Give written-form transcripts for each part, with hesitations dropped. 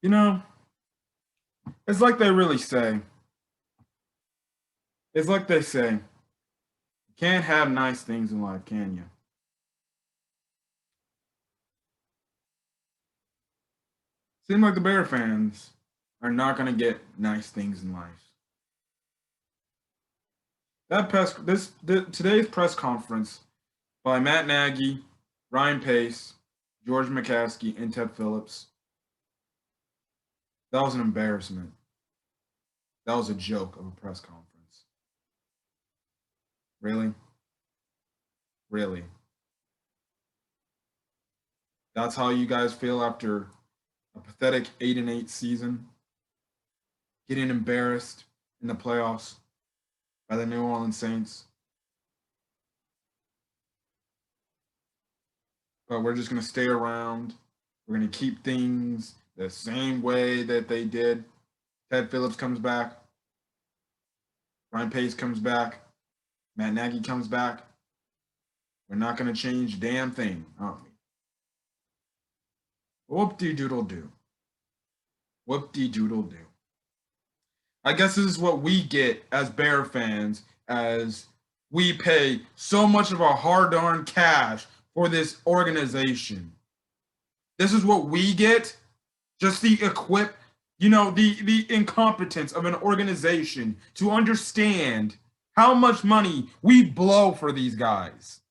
You know, it's like they really say. It's like they say, you can't have nice things in life, can you? Seems like the Bear fans are not going to get nice things in life. Today's press conference by Matt Nagy, Ryan Pace, George McCaskey, and Ted Phillips. That was an embarrassment. That was a joke of a press conference. Really? Really? That's how you guys feel after a pathetic 8-8 season? Getting embarrassed in the playoffs by the New Orleans Saints? But we're just going to stay around. We're going to keep things the same way that they did. Ted Phillips comes back. Ryan Pace comes back. Matt Nagy comes back. We're not going to change a damn thing, aren't we? Whoop-de-doodle-doo. Whoop-de-doodle-doo. I guess this is what we get as Bear fans, as we pay so much of our hard-earned cash for this organization. This is what we get. Just the the incompetence of an organization to understand how much money we blow for these guys.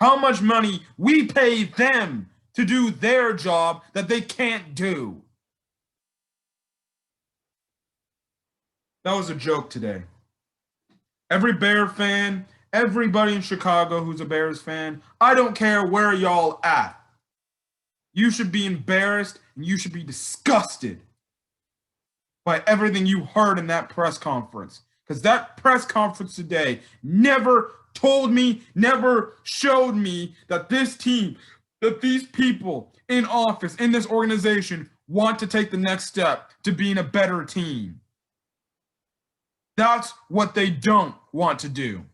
How much money we pay them to do their job that they can't do. That was a joke today. Every Bear fan, everybody in Chicago who's a Bears fan, I don't care where y'all at. You should be embarrassed and you should be disgusted by everything you heard in that press conference. Because that press conference today never told me, never showed me that this team, that these people in office, in this organization, want to take the next step to being a better team. That's what they don't want to do.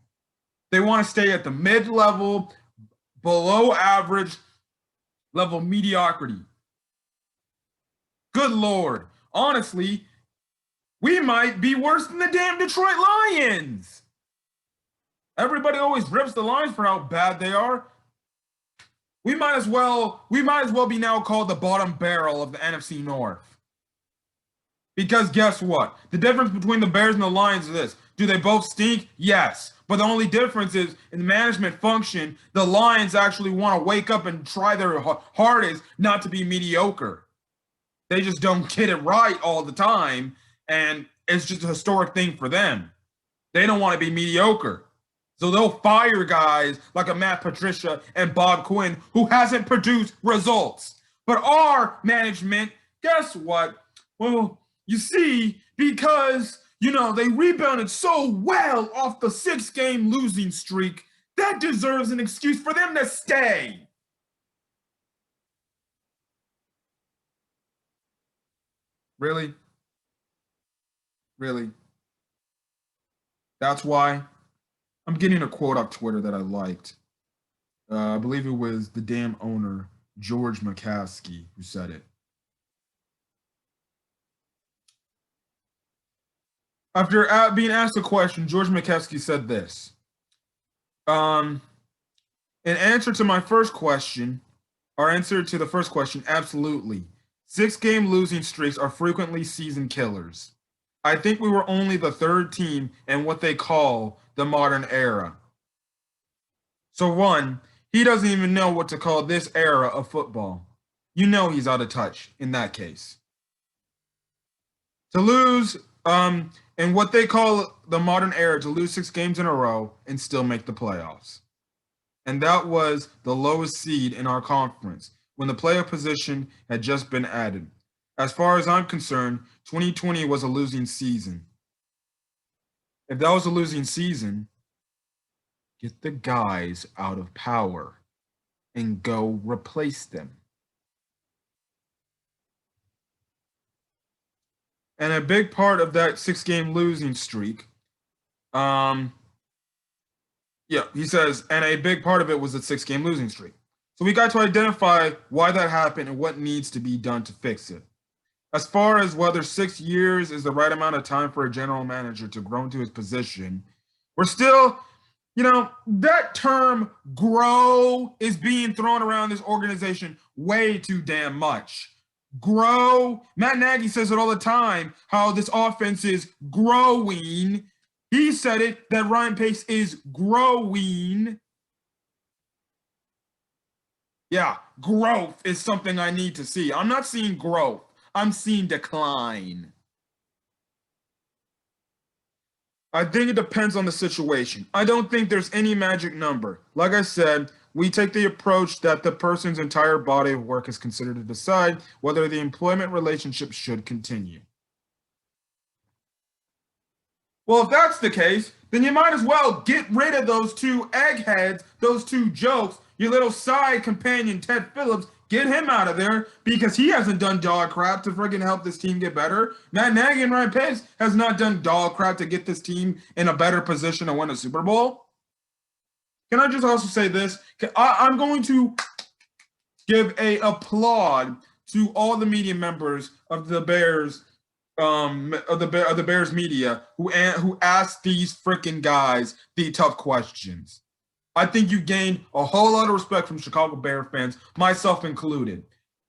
They want to stay at the mid-level, below average level mediocrity. Good Lord. Honestly, we might be worse than the damn Detroit Lions. Everybody always rips the Lions for how bad they are. We might as well be now called the bottom barrel of the NFC North. Because guess what? The difference between the Bears and the Lions is this. Do they both stink? Yes. But the only difference is in management function, the Lions actually want to wake up and try their hardest not to be mediocre. They just don't get it right all the time, and it's just a historic thing for them. They don't want to be mediocre. So they'll fire guys like a Matt Patricia and Bob Quinn who hasn't produced results. But our management, guess what? Well, you see, because, they rebounded so well off the 6-game losing streak, that deserves an excuse for them to stay. Really? Really? That's why I'm getting a quote off Twitter that I liked. I believe it was the damn owner, George McCaskey, who said it. After being asked a question, George McCaskey said this. In answer to my first question, our answer to the first question, absolutely. 6-game losing streaks are frequently season killers. I think we were only the third team in what they call the modern era. So one, he doesn't even know what to call this era of football. You know he's out of touch in that case. To lose in what they call the modern era, to lose 6 games in a row and still make the playoffs. And that was the lowest seed in our conference when the playoff position had just been added. As far as I'm concerned, 2020 was a losing season. If that was a losing season, get the guys out of power and go replace them. And a big part of that 6-game losing streak, he says, and a big part of it was the 6-game losing streak. So we got to identify why that happened and what needs to be done to fix it. As far as whether 6 years is the right amount of time for a general manager to grow into his position, we're still, that term grow is being thrown around this organization way too damn much. Grow. Matt Nagy says it all the time, how this offense is growing. He said it, that Ryan Pace is growing. Yeah, growth is something I need to see. I'm not seeing growth. I'm seeing decline. I think it depends on the situation. I don't think there's any magic number. Like I said, we take the approach that the person's entire body of work is considered to decide whether the employment relationship should continue. Well, if that's the case, then you might as well get rid of those two eggheads, those two jokes, your little side companion, Ted Phillips. Get him out of there because he hasn't done dog crap to friggin' help this team get better. Matt Nagy and Ryan Pace has not done dog crap to get this team in a better position to win a Super Bowl. Can I just also say this? I'm going to give a applaud to all the media members of the Bears, of the Bears media who asked these freaking guys the tough questions. I think you gained a whole lot of respect from Chicago Bears fans, myself included.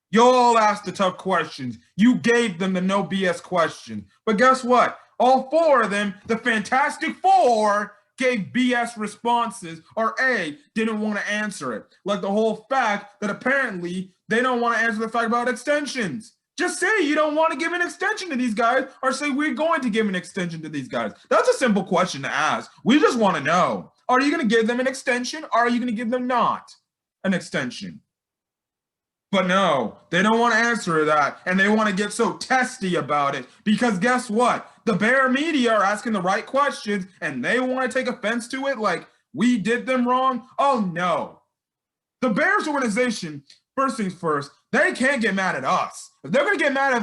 You all asked the tough questions. You gave them the no BS question. But guess what? All four of them, the Fantastic Four, gave BS responses, or A, didn't want to answer it. Like the whole fact that apparently they don't want to answer the fact about extensions. Just say you don't want to give an extension to these guys, or say we're going to give an extension to these guys. That's a simple question to ask. We just want to know. Are you going to give them an extension, or are you going to give them not an extension? But no, they don't want to answer that, and they want to get so testy about it because guess what? The Bear media are asking the right questions, and they want to take offense to it like we did them wrong. Oh, no. The Bears organization, first things first, they can't get mad at us. If they're going to get mad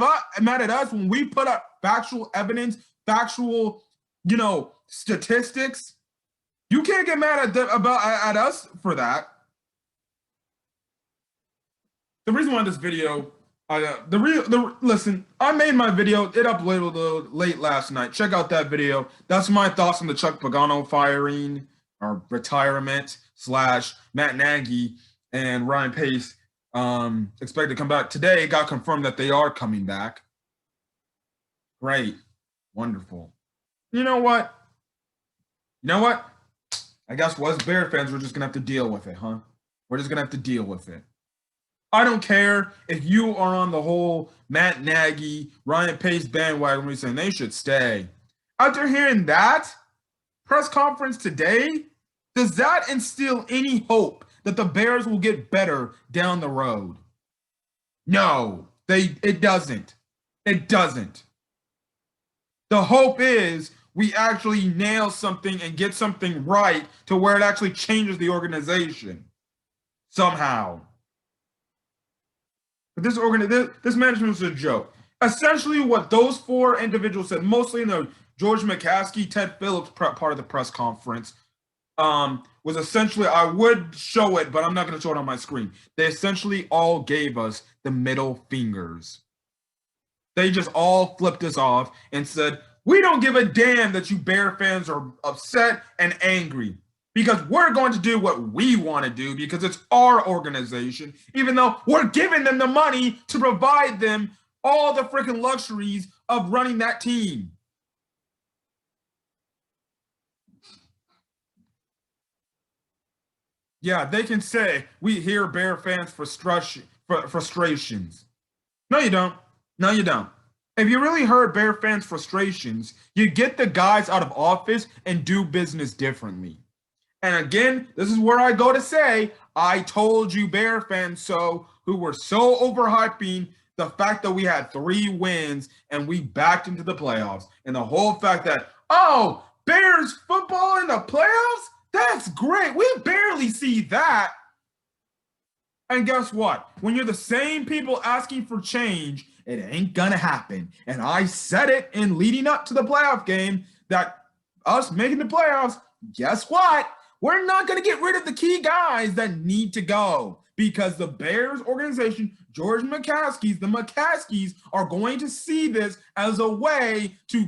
at us when we put up factual evidence, factual, statistics, you can't get mad at us for that. The reason why this video, listen, I made my video. It uploaded late last night. Check out that video. That's my thoughts on the Chuck Pagano firing or retirement / Matt Nagy and Ryan Pace expected to come back. Today, it got confirmed that they are coming back. Great. Wonderful. You know what? I guess us Bear fans, we're just going to have to deal with it, huh? We're just going to have to deal with it. I don't care if you are on the whole Matt Nagy, Ryan Pace bandwagon where you're saying they should stay. After hearing that press conference today, does that instill any hope that the Bears will get better down the road? No, it doesn't. It doesn't. The hope is we actually nail something and get something right to where it actually changes the organization somehow. But this management was a joke. Essentially, what those four individuals said, mostly in the George McCaskey, Ted Phillips part of the press conference, was essentially, I would show it, but I'm not going to show it on my screen. They essentially all gave us the middle fingers. They just all flipped us off and said, we don't give a damn that you Bear fans are upset and angry. Because we're going to do what we want to do because it's our organization, even though we're giving them the money to provide them all the freaking luxuries of running that team. Yeah, they can say, we hear Bear fans' frustrations. No, you don't. No, you don't. If you really heard Bear fans' frustrations, you get the guys out of office and do business differently. And again, this is where I go to say, I told you Bear fans so, who were so overhyping the fact that we had 3 wins and we backed into the playoffs. And the whole fact that, oh, Bears football in the playoffs? That's great. We barely see that. And guess what? When you're the same people asking for change, it ain't gonna happen. And I said it in leading up to the playoff game that us making the playoffs, guess what? We're not going to get rid of the key guys that need to go. because the Bears organization, George McCaskey's, the McCaskeys are going to see this as a way to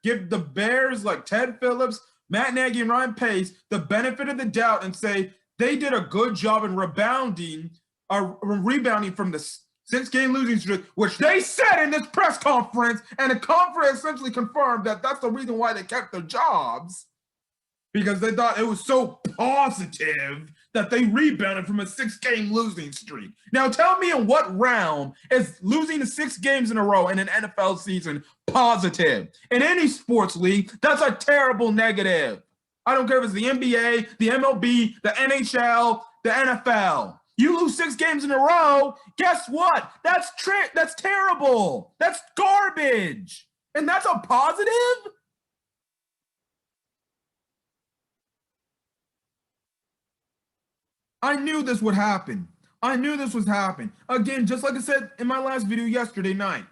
give the Bears like Ted Phillips, Matt Nagy, and Ryan Pace the benefit of the doubt and say they did a good job in rebounding from the 6-game losing streak, which they said in this press conference, and the conference essentially confirmed that that's the reason why they kept their jobs, because they thought it was so positive that they rebounded from a 6-game losing streak. Now tell me, in what realm is losing 6 games in a row in an NFL season positive? In any sports league, that's a terrible negative. I don't care if it's the NBA, the MLB, the NHL, the NFL. You lose 6 games in a row, guess what? That's terrible. That's garbage. And that's a positive? I knew this would happen. I knew this was happening. Again, just like I said in my last video yesterday night,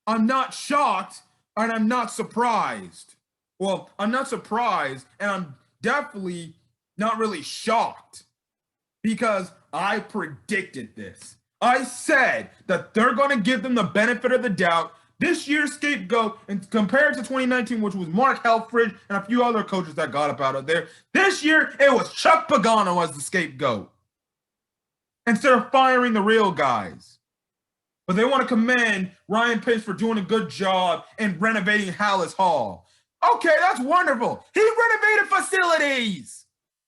I'm not shocked and I'm not surprised. Well, I'm not surprised and I'm definitely not really shocked because I predicted this. I said that they're going to give them the benefit of the doubt. This year's scapegoat, and compared to 2019, which was Mark Helfrich and a few other coaches that got up out of there, this year it was Chuck Pagano as the scapegoat instead of firing the real guys. But they want to commend Ryan Pace for doing a good job in renovating Hallis Hall. Okay, that's wonderful. He renovated facilities.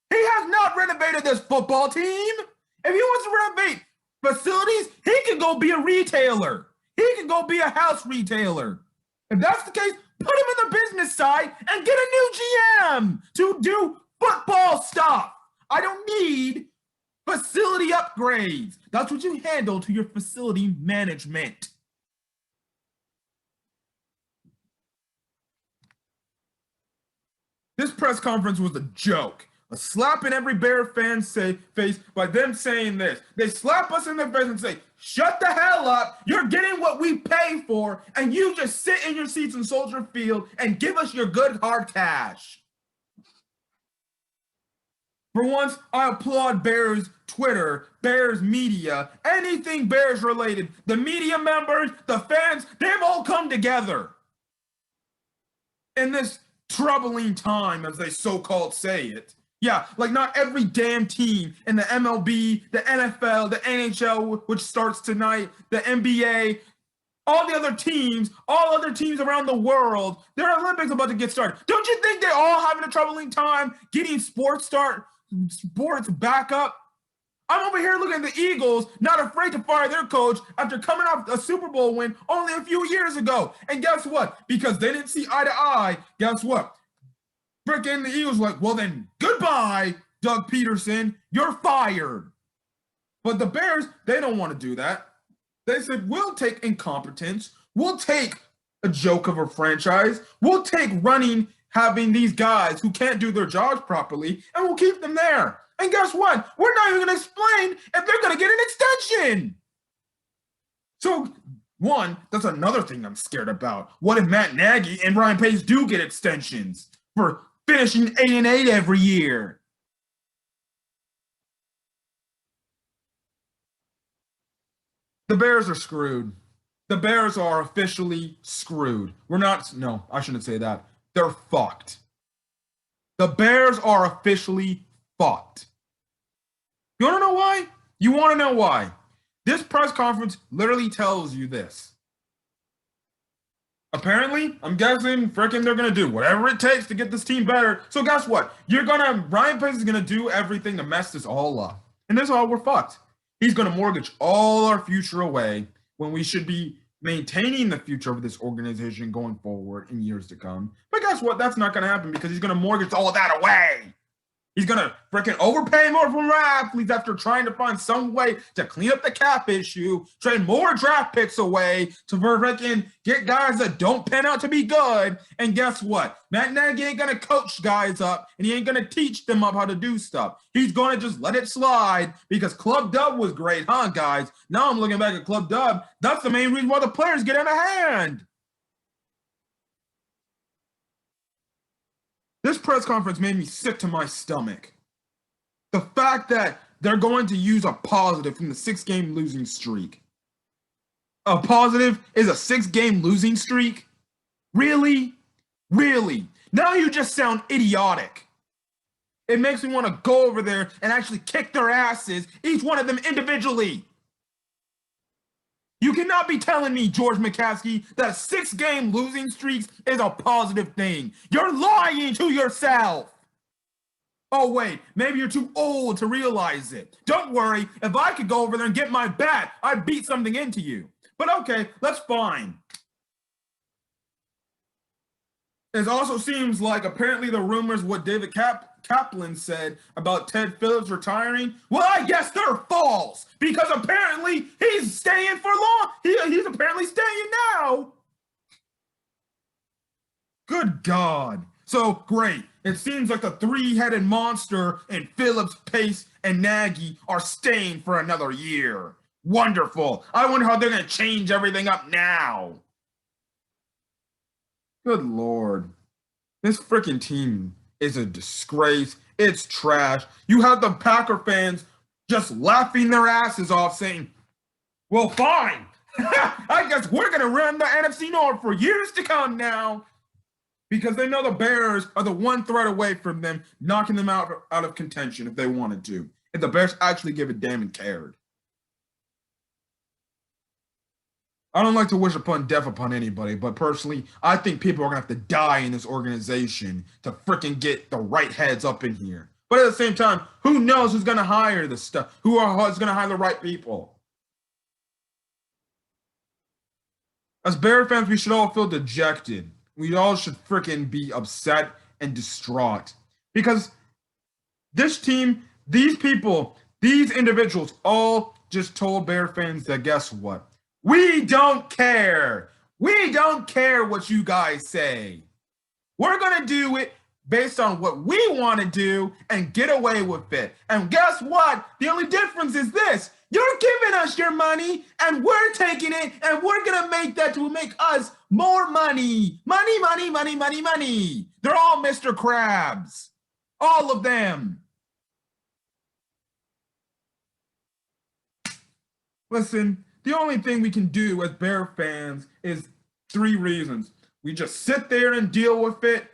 He has not renovated this football team. If he wants to renovate facilities, he can go be a retailer. He can go be a house retailer. If that's the case, put him in the business side and get a new GM to do football stuff. I don't need facility upgrades. That's what you handle to your facility management. This press conference was a joke. A slap in every Bear fan's face by them saying this. They slap us in the face and say, shut the hell up. You're getting what we pay for, and you just sit in your seats in Soldier Field and give us your good hard cash. For once, I applaud Bears Twitter, Bears media, anything Bears related. The media members, the fans, they've all come together in this troubling time, as they so-called say it. Yeah, like not every damn team in the MLB, the NFL, the NHL, which starts tonight, the NBA, all the other teams, all other teams around the world, their Olympics about to get started. Don't you think they're all having a troubling time getting sports back up? I'm over here looking at the Eagles, not afraid to fire their coach after coming off a Super Bowl win only a few years ago. And guess what? Because they didn't see eye to eye, guess what? Freaking the Eagles were like, well then, goodbye, Doug Peterson, you're fired. But the Bears, they don't want to do that. They said, we'll take incompetence, we'll take a joke of a franchise, we'll take having these guys who can't do their jobs properly, and we'll keep them there. And guess what? We're not even going to explain if they're going to get an extension. So, one, that's another thing I'm scared about. What if Matt Nagy and Ryan Pace do get extensions for finishing 8-8 every year? The Bears are screwed. The Bears are officially screwed. No, I shouldn't say that. They're fucked. The Bears are officially fucked. You want to know why? You want to know why? This press conference literally tells you this. Apparently, I'm guessing freaking they're going to do whatever it takes to get this team better. So guess what? Ryan Pace is going to do everything to mess this all up. And this is all we're fucked. He's going to mortgage all our future away when we should be maintaining the future of this organization going forward in years to come. But guess what? That's not going to happen because he's going to mortgage all of that away. He's going to freaking overpay more from athletes after trying to find some way to clean up the cap issue, trade more draft picks away to freaking get guys that don't pan out to be good. And guess what? Matt Nagy ain't going to coach guys up, and he ain't going to teach them up how to do stuff. He's going to just let it slide because Club Dub was great, huh, guys? Now I'm looking back at Club Dub. That's the main reason why the players get out of hand. This press conference made me sick to my stomach. The fact that they're going to use a positive from the 6-game losing streak. A positive is a 6-game losing streak? Really? Really? Now you just sound idiotic. It makes me want to go over there and actually kick their asses, each one of them individually. You cannot be telling me, George McCaskey, that a 6-game losing streak is a positive thing. You're lying to yourself. Oh, wait, maybe you're too old to realize it. Don't worry, if I could go over there and get my bat, I'd beat something into you. But okay, that's fine. It also seems like apparently the rumors what David Kaplan said about Ted Phillips retiring, well, I guess they're false because apparently he's staying for long. He's apparently staying now. Good God. So great. It seems like the 3-headed monster in Phillips, Pace, and Nagy are staying for another year. Wonderful. I wonder how they're going to change everything up now. Good Lord. This freaking team is a disgrace. It's trash. You have the Packer fans just laughing their asses off saying, well, fine. I guess we're going to run the NFC North for years to come now. Because they know the Bears are the one threat away from them knocking them out of contention if they wanted to. If the Bears actually give a damn and cared. I don't like to wish upon death upon anybody, but personally, I think people are going to have to die in this organization to freaking get the right heads up in here. But at the same time, who knows who's going to hire this stuff? Who's going to hire the right people? As Bear fans, we should all feel dejected. We all should freaking be upset and distraught. Because this team, these people, these individuals all just told Bear fans that guess what? We don't care. We don't care what you guys say. We're going to do it based on what we want to do and get away with it. And guess what? The only difference is this. You're giving us your money and we're taking it and we're going to make that to make us more money. Money, money, money, money, money. They're all Mr. Krabs. All of them. Listen, the only thing we can do as Bear fans is 3 reasons. We just sit there and deal with it.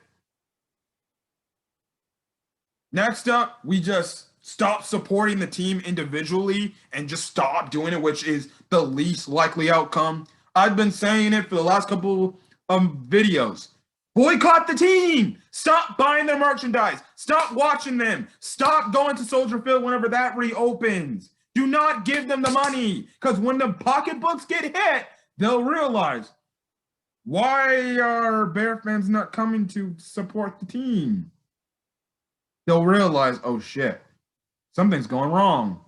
Next up, we just stop supporting the team individually and just stop doing it, which is the least likely outcome. I've been saying it for the last couple of videos. Boycott the team. Stop buying their merchandise. Stop watching them. Stop going to Soldier Field whenever that reopens. Do not give them the money, because when the pocketbooks get hit, they'll realize, why are Bear fans not coming to support the team? They'll realize, oh shit, something's going wrong.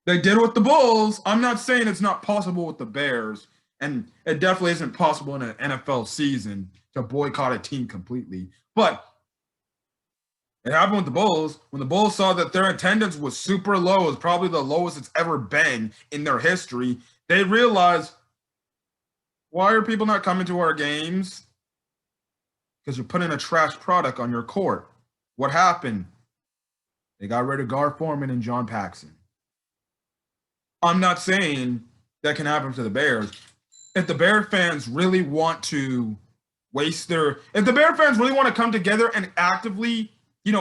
They did it with the Bulls. I'm not saying it's not possible with the Bears, and it definitely isn't possible in an NFL season to boycott a team completely. But it happened with the Bulls. When the Bulls saw that their attendance was super low, it was probably the lowest it's ever been in their history, they realized, why are people not coming to our games? Because you're putting a trash product on your court. What happened? They got rid of Gar Forman and John Paxson. I'm not saying that can happen to the Bears. If the Bear fans really want to if the Bear fans really want to come together and actively,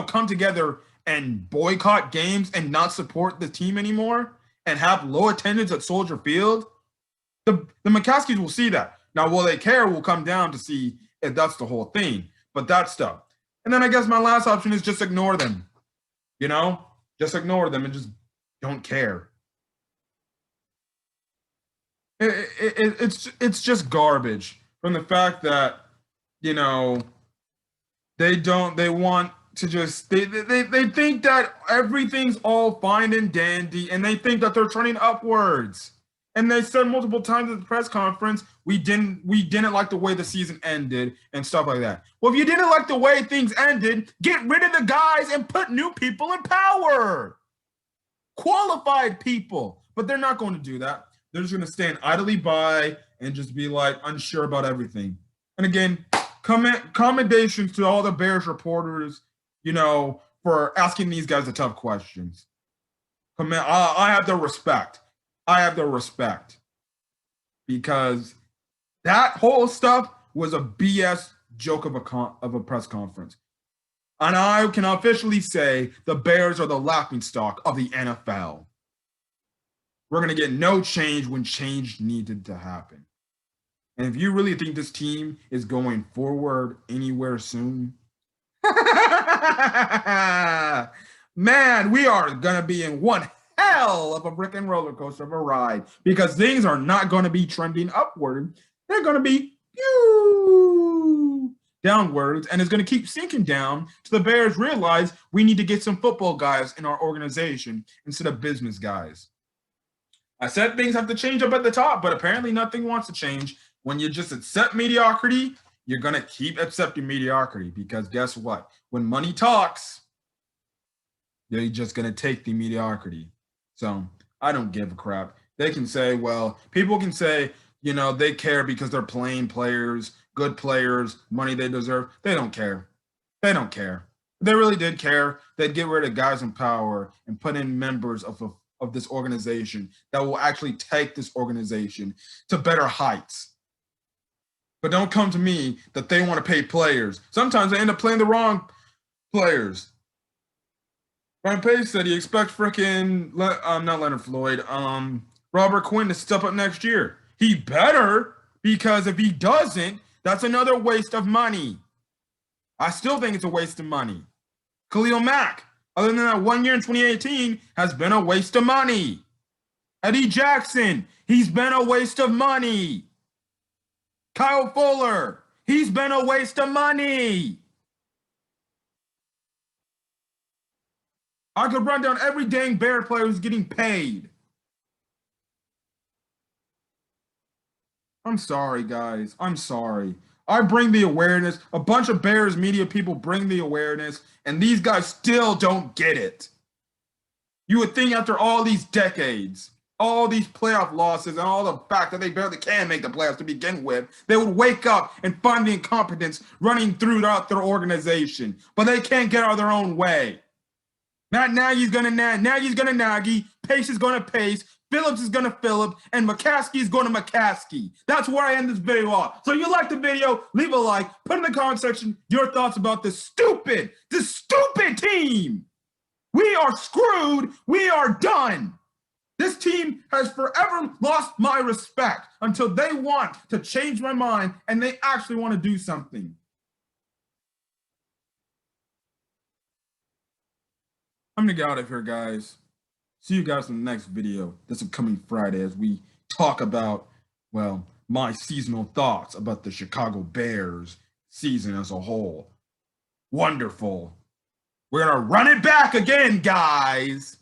come together and boycott games and not support the team anymore and have low attendance at Soldier Field, the McCaskies will see that. Now, will they care? Will come down to see if that's the whole thing. But that stuff. And then I guess my last option is just ignore them. Just ignore them and just don't care. It's just garbage from the fact that, they want to just, they think that everything's all fine and dandy and they think that they're turning upwards. And they said multiple times at the press conference, we didn't like the way the season ended and stuff like that. Well, if you didn't like the way things ended, get rid of the guys and put new people in power. Qualified people. But they're not going to do that. They're just going to stand idly by and just be like unsure about everything. And again, commendations to all the Bears reporters, for asking these guys the tough questions. I have the respect. I have the respect because that whole stuff was a BS joke of a press conference. And I can officially say the Bears are the laughingstock of the NFL. We're going to get no change when change needed to happen. And if you really think this team is going forward anywhere soon, man, we are going to be in one hell of a freaking roller coaster of a ride because things are not going to be trending upward. They're going to be downwards, and it's going to keep sinking down to the Bears realize we need to get some football guys in our organization instead of business guys. I said things have to change up at the top, but apparently nothing wants to change. When you just accept mediocrity, you're going to keep accepting mediocrity because guess what? When money talks, they're just going to take the mediocrity. So I don't give a crap. They can say, well, people can say, you know, they care because they're playing players, good players, money they deserve. They don't care. They don't care. If they really did care, they'd get rid of guys in power and put in members of this organization that will actually take this organization to better heights. But don't come to me that they want to pay players. Sometimes they end up playing the wrong players. Ryan Pace said he expects freaking not Leonard Floyd, Robert Quinn to step up next year. He better, because if he doesn't, that's another waste of money. I still think it's a waste of money. Khalil Mack, other than that 1 year in 2018, has been a waste of money. Eddie Jackson, he's been a waste of money. Kyle Fuller, he's been a waste of money. I could run down every dang Bear player who's getting paid. I'm sorry, guys. I'm sorry. I bring the awareness. A bunch of Bears media people bring the awareness, and these guys still don't get it. You would think after all these decades, all these playoff losses, and all the fact that they barely can make the playoffs to begin with, they would wake up and find the incompetence running throughout their organization. But they can't get out of their own way. Matt Nagy's going to Nagy's going to Nagy, Pace is going to Pace, Phillips is going to Phillip, and McCaskey is going to McCaskey. That's where I end this video off. So if you like the video, leave a like, put in the comment section your thoughts about this stupid team. We are screwed. We are done. This team has forever lost my respect until they want to change my mind and they actually want to do something. I'm going to get out of here, guys. See you guys in the next video this upcoming Friday as we talk about, well, my seasonal thoughts about the Chicago Bears season as a whole. Wonderful. We're going to run it back again, guys.